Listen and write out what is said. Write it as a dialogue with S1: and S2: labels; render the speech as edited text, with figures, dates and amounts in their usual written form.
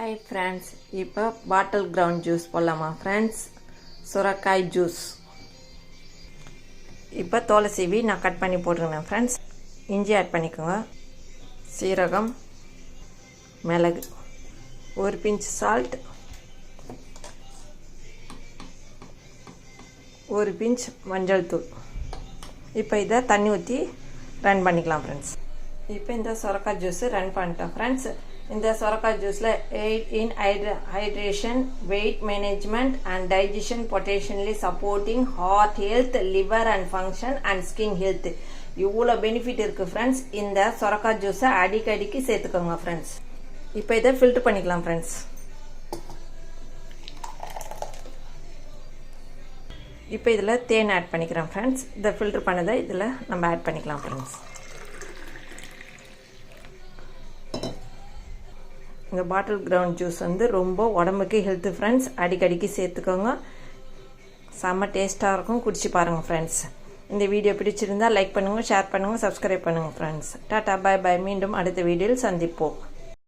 S1: Hi friends, இப்போ பாட்டில் ground juice போடலாமா friends. சுரக்காய் ஜூஸ் இப்போ தோலை சீவி நான் கட் பண்ணி போட்டுருந்தேன் ஃப்ரெண்ட்ஸ். இஞ்சி ஆட் பண்ணிக்கோங்க, சீரகம், மிளகு, ஒரு பிஞ்ச் சால்ட், ஒரு பிஞ்ச் மஞ்சள் தூள். இப்போ இதை தண்ணி ஊற்றி ரன் பண்ணிக்கலாம் ஃப்ரெண்ட்ஸ். இப்போ இந்த சுரக்காய் ஜூஸ் ரன் பண்ணிட்டோம் ஃப்ரெண்ட்ஸ். இந்த சுரக்காய் ஜூஸில் aid in hydration, weight management and digestion, potentially supporting heart health, liver and function and skin health, இவ்வளோ பெனிஃபிட் இருக்குது ஃப்ரெண்ட்ஸ். இந்த சுரக்காய் ஜூஸை அடிக்கடிக்கு சேர்த்துக்கோங்க ஃப்ரெண்ட்ஸ். இப்போ இதை ஃபில்டர் பண்ணிக்கலாம் ஃப்ரெண்ட்ஸ். இப்போ இதில் தேன் ஆட் பண்ணிக்கிறேன் ஃப்ரெண்ட்ஸ். இதை ஃபில்டர் பண்ணதை இதில் நம்ம ஆட் பண்ணிக்கலாம் ஃப்ரெண்ட்ஸ். இந்த பாட்டில் கிரவுண்ட் ஜூஸ் ரொம்ப உடம்புக்கு ஹெல்த்து ஃப்ரெண்ட்ஸ். அடிக்கடிக்கு சேர்த்துக்கோங்க, செம்ம டேஸ்ட்டாக இருக்கும். குடிச்சு பாருங்கள் ஃப்ரெண்ட்ஸ். இந்த வீடியோ பிடிச்சிருந்தால் லைக் பண்ணுங்கள், ஷேர் பண்ணுங்கள், சப்ஸ்கிரைப் பண்ணுங்கள் ஃப்ரெண்ட்ஸ். டாட்டா, பாய் பாய். மீண்டும் அடுத்த வீடியோவில் சந்திப்போம்.